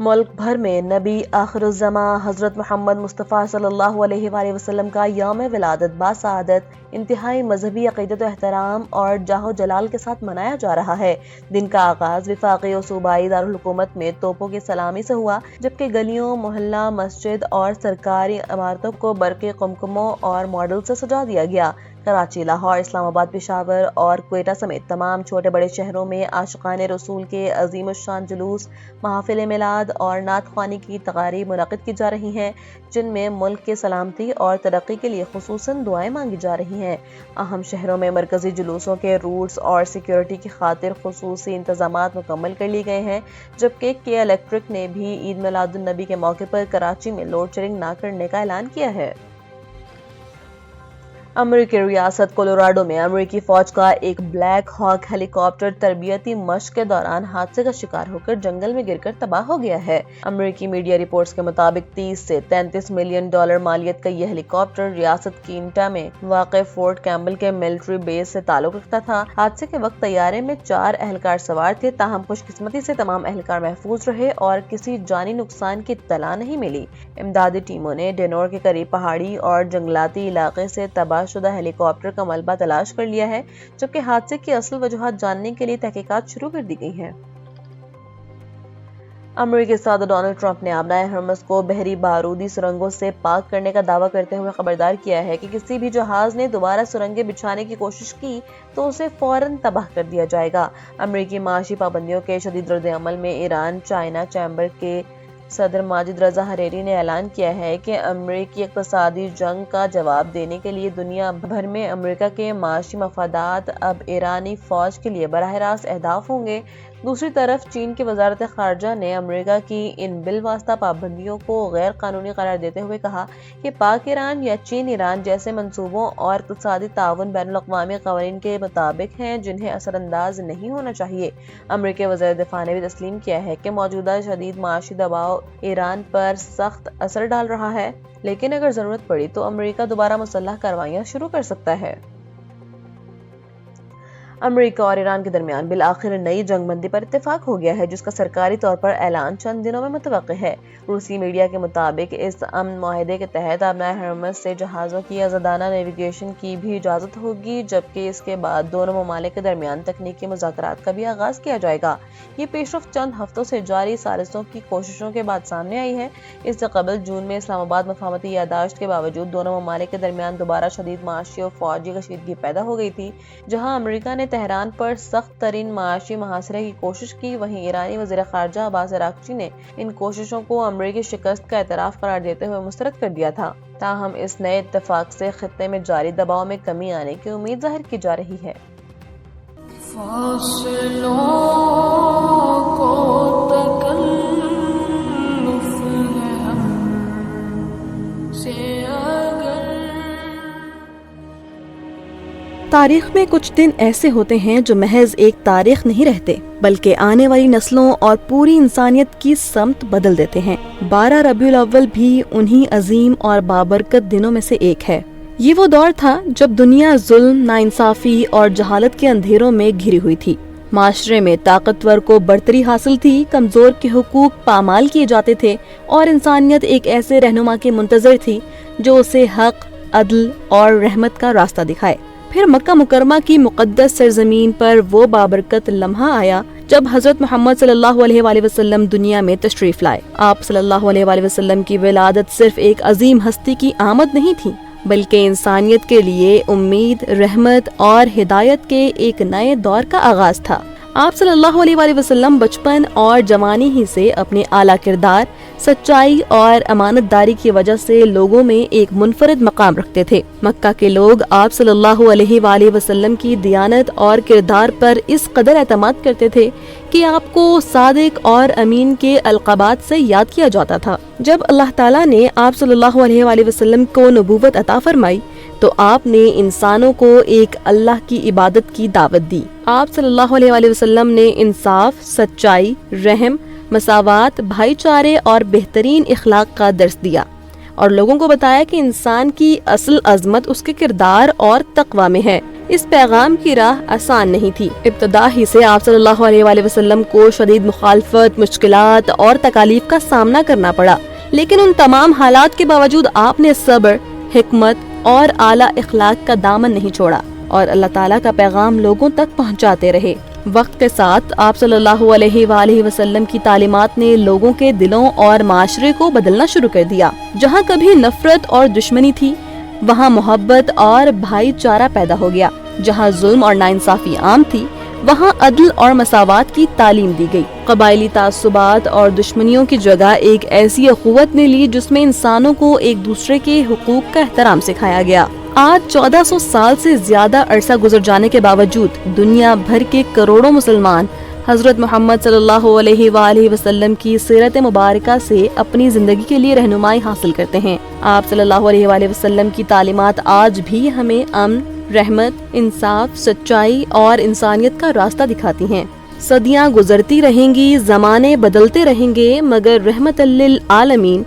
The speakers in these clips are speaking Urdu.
ملک بھر میں نبی آخر الزماں حضرت محمد مصطفیٰ صلی اللہ علیہ وآلہ وسلم کا یوم ولادت باسعادت انتہائی مذہبی عقیدت و احترام اور جاہ و جلال کے ساتھ منایا جا رہا ہے۔ دن کا آغاز وفاقی و صوبائی دارالحکومت میں توپوں کی سلامی سے ہوا، جبکہ گلیوں، محلہ، مسجد اور سرکاری عمارتوں کو برقی قمقموں اور ماڈل سے سجا دیا گیا۔ کراچی، لاہور، اسلام آباد، پشاور اور کوئٹہ سمیت تمام چھوٹے بڑے شہروں میں عاشقان رسول کے عظیم الشان جلوس، محافل میلاد اور نعت خوانی کی تقاریب منعقد کی جا رہی ہیں، جن میں ملک کی سلامتی اور ترقی کے لیے خصوصاً دعائیں مانگی جا رہی ہیں۔ اہم شہروں میں مرکزی جلوسوں کے روٹس اور سیکیورٹی کی خاطر خصوصی انتظامات مکمل کر لیے گئے ہیں، جبکہ کے الیکٹرک نے بھی عید میلاد النبی کے موقع پر کراچی میں لوڈ شیڈنگ نہ کرنے کا اعلان کیا ہے۔ امریکی ریاست کولوراڈو میں امریکی فوج کا ایک بلیک ہاک ہیلی کاپٹر تربیتی مشق کے دوران حادثے کا شکار ہو کر جنگل میں گر کر تباہ ہو گیا ہے۔ امریکی میڈیا رپورٹس کے مطابق 30 سے 33 ملین ڈالر مالیت کا یہ ہیلی کاپٹر ریاست کینٹا میں واقع فورٹ کیمبل کے ملٹری بیس سے تعلق رکھتا تھا۔ حادثے کے وقت طیارے میں 4 اہلکار سوار تھے، تاہم خوش قسمتی سے تمام اہلکار محفوظ رہے اور کسی جانی نقصان کی اطلاع نہیں ملی۔ امدادی ٹیموں نے ڈینور کے قریب پہاڑی اور جنگلاتی علاقے سے تباہ شدہ ہیلی کاپٹر کا ملبہ تلاش کر لیا ہے، جبکہ حادثے کی اصل وجوہات جاننے کے لیے تحقیقات شروع کر دی گئی ہیں۔ امریکی صدر ڈونلڈ ٹرمپ نے آبنائے ہرمز کو بحری بارودی سرنگوں سے پاک کرنے کا دعویٰ کرتے ہوئے خبردار کیا ہے کہ کسی بھی جہاز نے دوبارہ سرنگیں بچھانے کی کوشش کی تو اسے فوراً تباہ کر دیا جائے گا۔ امریکی معاشی پابندیوں کے شدید رد عمل میں ایران چائنا چیمبر کے صدر ماجد رضا حریری نے اعلان کیا ہے کہ امریکی اقتصادی جنگ کا جواب دینے کے لیے دنیا بھر میں امریکہ کے معاشی مفادات اب ایرانی فوج کے لیے براہ راست اہداف ہوں گے۔ دوسری طرف چین کی وزارت خارجہ نے امریکہ کی ان بالواسطہ پابندیوں کو غیر قانونی قرار دیتے ہوئے کہا کہ پاک ایران یا چین ایران جیسے منصوبوں اور اقتصادی تعاون بین الاقوامی قوانین کے مطابق ہیں، جنہیں اثر انداز نہیں ہونا چاہیے۔ امریکی وزیر دفاع نے بھی تسلیم کیا ہے کہ موجودہ شدید معاشی دباؤ ایران پر سخت اثر ڈال رہا ہے، لیکن اگر ضرورت پڑی تو امریکہ دوبارہ مسلح کارروائیاں شروع کر سکتا ہے۔ امریکہ اور ایران کے درمیان بالآخر نئی جنگ بندی پر اتفاق ہو گیا ہے، جس کا سرکاری طور پر اعلان چند دنوں میں متوقع ہے۔ روسی میڈیا کے مطابق اس امن معاہدے کے تحت آبنائے ہرمز سے جہازوں کی آزادانہ نیویگیشن کی بھی اجازت ہوگی، جبکہ اس کے بعد دونوں ممالک کے درمیان تکنیکی مذاکرات کا بھی آغاز کیا جائے گا۔ یہ پیش رفت چند ہفتوں سے جاری ثالثوں کی کوششوں کے بعد سامنے آئی ہے۔ اس سے قبل جون میں اسلام آباد مفاہمتی یادداشت کے باوجود دونوں ممالک کے درمیان دوبارہ شدید معاشی اور فوجی کشیدگی پیدا ہو گئی تھی۔ جہاں امریکہ نے تہران پر سخت ترین معاشی محاصرے کی کوشش کی، وہیں ایرانی وزیر خارجہ عباس عراقچی نے ان کوششوں کو امریکی شکست کا اعتراف قرار دیتے ہوئے مسترد کر دیا تھا۔ تاہم اس نئے اتفاق سے خطے میں جاری دباؤ میں کمی آنے کی امید ظاہر کی جا رہی ہے۔ فاصلوں کو تکلف ہے ہم سے تاریخ میں کچھ دن ایسے ہوتے ہیں جو محض ایک تاریخ نہیں رہتے، بلکہ آنے والی نسلوں اور پوری انسانیت کی سمت بدل دیتے ہیں۔ 12 ربیع الاول بھی انہی عظیم اور بابرکت دنوں میں سے ایک ہے۔ یہ وہ دور تھا جب دنیا ظلم، ناانصافی اور جہالت کے اندھیروں میں گھری ہوئی تھی۔ معاشرے میں طاقتور کو برتری حاصل تھی، کمزور کے حقوق پامال کیے جاتے تھے اور انسانیت ایک ایسے رہنما کے منتظر تھی جو اسے حق، عدل اور رحمت کا راستہ دکھائے۔ پھر مکہ مکرمہ کی مقدس سرزمین پر وہ بابرکت لمحہ آیا جب حضرت محمد صلی اللہ علیہ وآلہ وسلم دنیا میں تشریف لائے۔ آپ صلی اللہ علیہ وآلہ وسلم کی ولادت صرف ایک عظیم ہستی کی آمد نہیں تھی، بلکہ انسانیت کے لیے امید، رحمت اور ہدایت کے ایک نئے دور کا آغاز تھا۔ آپ صلی اللہ علیہ وآلہ وسلم بچپن اور جوانی ہی سے اپنے اعلیٰ کردار، سچائی اور امانت داری کی وجہ سے لوگوں میں ایک منفرد مقام رکھتے تھے۔ مکہ کے لوگ آپ صلی اللہ علیہ وآلہ وسلم کی دیانت اور کردار پر اس قدر اعتماد کرتے تھے کہ آپ کو صادق اور امین کے القابات سے یاد کیا جاتا تھا۔ جب اللہ تعالیٰ نے آپ صلی اللہ علیہ وآلہ وسلم کو نبوت عطا فرمائی تو آپ نے انسانوں کو ایک اللہ کی عبادت کی دعوت دی۔ آپ صلی اللہ علیہ وآلہ وسلم نے انصاف، سچائی، رحم، مساوات، بھائی چارے اور بہترین اخلاق کا درس دیا اور لوگوں کو بتایا کہ انسان کی اصل عظمت اس کے کردار اور تقوی میں ہے۔ اس پیغام کی راہ آسان نہیں تھی۔ ابتدا ہی سے آپ صلی اللہ علیہ وآلہ وسلم کو شدید مخالفت، مشکلات اور تکالیف کا سامنا کرنا پڑا، لیکن ان تمام حالات کے باوجود آپ نے صبر، حکمت اور اعلیٰ اخلاق کا دامن نہیں چھوڑا اور اللہ تعالیٰ کا پیغام لوگوں تک پہنچاتے رہے۔ وقت کے ساتھ آپ صلی اللہ علیہ وآلہ وسلم کی تعلیمات نے لوگوں کے دلوں اور معاشرے کو بدلنا شروع کر دیا۔ جہاں کبھی نفرت اور دشمنی تھی، وہاں محبت اور بھائی چارہ پیدا ہو گیا۔ جہاں ظلم اور ناانصافی عام تھی، وہاں عدل اور مساوات کی تعلیم دی گئی۔ قبائلی تعصبات اور دشمنیوں کی جگہ ایک ایسی اخوت نے لی جس میں انسانوں کو ایک دوسرے کے حقوق کا احترام سکھایا گیا۔ آج 1400 سال سے زیادہ عرصہ گزر جانے کے باوجود دنیا بھر کے کروڑوں مسلمان حضرت محمد صلی اللہ علیہ وآلہ وسلم کی سیرت مبارکہ سے اپنی زندگی کے لیے رہنمائی حاصل کرتے ہیں۔ آپ صلی اللہ علیہ وآلہ وسلم کی تعلیمات آج بھی ہمیں امن، رحمت، انصاف، سچائی اور انسانیت کا راستہ دکھاتی ہیں۔ صدیاں گزرتی رہیں گی، زمانے بدلتے رہیں گے، مگر رحمت للعالمین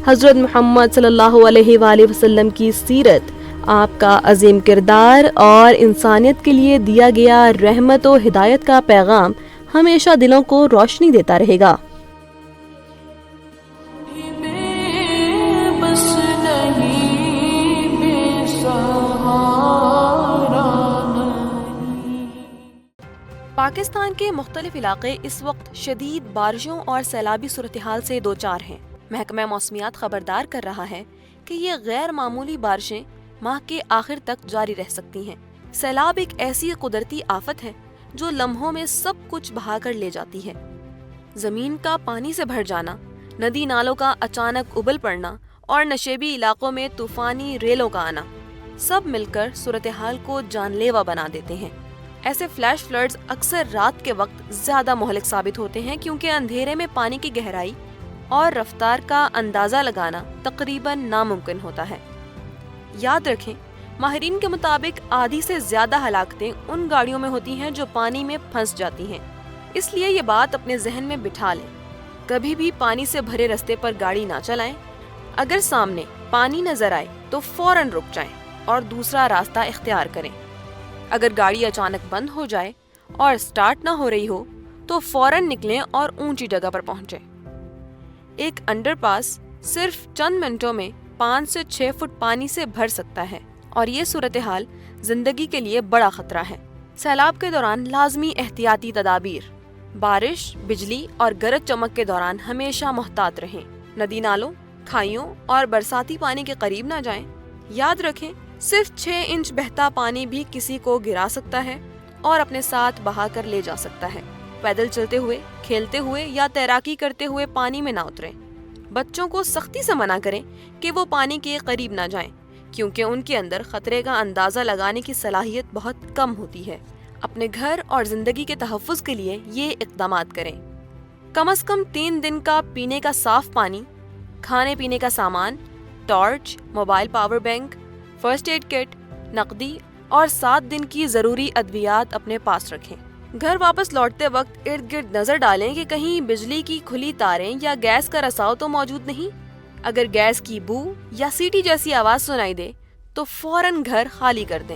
حضرت محمد صلی اللہ علیہ وآلہ وسلم کی سیرت، آپ کا عظیم کردار اور انسانیت کے لیے دیا گیا رحمت و ہدایت کا پیغام ہمیشہ دلوں کو روشنی دیتا رہے گا۔ بس نہیں بے سہارا نہیں۔ پاکستان کے مختلف علاقے اس وقت شدید بارشوں اور سیلابی صورتحال سے دوچار ہیں۔ محکمہ موسمیات خبردار کر رہا ہے کہ یہ غیر معمولی بارشیں ماہ کے آخر تک جاری رہ سکتی ہیں۔ سیلاب ایک ایسی قدرتی آفت ہے جو لمحوں میں سب کچھ بہا کر لے جاتی ہے۔ زمین کا پانی سے بھر جانا، ندی نالوں کا اچانک ابل پڑنا اور نشیبی علاقوں میں طوفانی ریلوں کا آنا، سب مل کر صورتحال کو جان لیوا بنا دیتے ہیں۔ ایسے فلیش فلڈز اکثر رات کے وقت زیادہ مہلک ثابت ہوتے ہیں کیونکہ اندھیرے میں پانی کی گہرائی اور رفتار کا اندازہ لگانا تقریباً ناممکن ہوتا ہے۔ یاد رکھیں، ماہرین کے مطابق آدھی سے زیادہ ہلاکتیں ان گاڑیوں میں ہوتی ہیں جو پانی میں پھنس جاتی ہیں۔ اس لیے یہ بات اپنے ذہن میں بٹھا لیں، کبھی بھی پانی سے بھرے رستے پر گاڑی نہ چلائیں۔ اگر سامنے پانی نظر آئے تو فوراً رک جائیں اور دوسرا راستہ اختیار کریں۔ اگر گاڑی اچانک بند ہو جائے اور سٹارٹ نہ ہو رہی ہو تو فوراً نکلیں اور اونچی جگہ پر پہنچیں۔ ایک انڈر پاس صرف چند منٹوں میں 5 سے 6 فٹ پانی سے بھر سکتا ہے اور یہ صورتحال زندگی کے لیے بڑا خطرہ ہے۔ سیلاب کے دوران لازمی احتیاطی تدابیر: بارش، بجلی اور گرج چمک کے دوران ہمیشہ محتاط رہیں۔ ندی نالوں، کھائیوں اور برساتی پانی کے قریب نہ جائیں۔ یاد رکھیں، صرف 6 انچ بہتا پانی بھی کسی کو گرا سکتا ہے اور اپنے ساتھ بہا کر لے جا سکتا ہے۔ پیدل چلتے ہوئے، کھیلتے ہوئے یا تیراکی کرتے ہوئے پانی میں نہ اتریں۔ بچوں کو سختی سے منع کریں کہ وہ پانی کے قریب نہ جائیں کیونکہ ان کے اندر خطرے کا اندازہ لگانے کی صلاحیت بہت کم ہوتی ہے۔ اپنے گھر اور زندگی کے تحفظ کے لیے یہ اقدامات کریں: کم از کم 3 دن کا پینے کا صاف پانی، کھانے پینے کا سامان، torch, mobile power bank, first aid kit, نقدی اور 7 دن کی ضروری ادویات اپنے پاس رکھیں۔ گھر واپس لوٹتے وقت ارد گرد نظر ڈالیں کہ کہیں بجلی کی کھلی تاریں یا گیس کا رساؤ تو موجود نہیں۔ اگر گیس کی بو یا سیٹی جیسی آواز سنائی دے تو فوراً گھر خالی کر دیں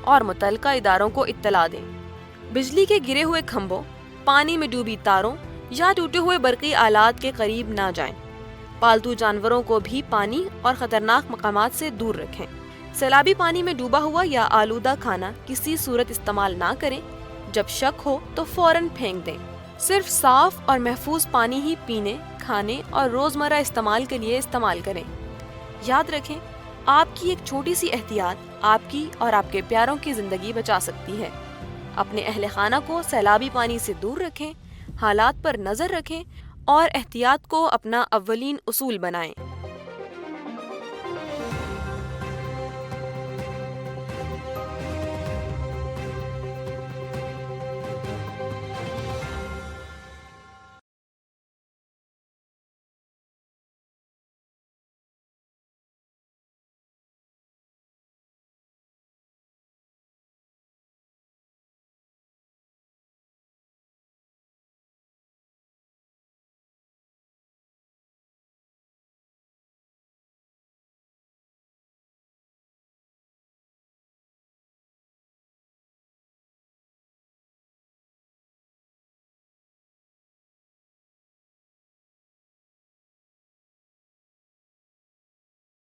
اور متعلقہ اداروں کو اطلاع دیں۔ بجلی کے گرے ہوئے کھمبوں، پانی میں ڈوبی تاروں یا ٹوٹے ہوئے برقی آلات کے قریب نہ جائیں۔ پالتو جانوروں کو بھی پانی اور خطرناک مقامات سے دور رکھیں۔ سیلابی پانی میں ڈوبا ہوا یا آلودہ کھانا کسی صورت استعمال نہ کریں۔ جب شک ہو تو فوراً پھینک دیں۔ صرف صاف اور محفوظ پانی ہی پینے، کھانے اور روزمرہ استعمال کے لیے استعمال کریں۔ یاد رکھیں، آپ کی ایک چھوٹی سی احتیاط آپ کی اور آپ کے پیاروں کی زندگی بچا سکتی ہے۔ اپنے اہل خانہ کو سیلابی پانی سے دور رکھیں، حالات پر نظر رکھیں اور احتیاط کو اپنا اولین اصول بنائیں۔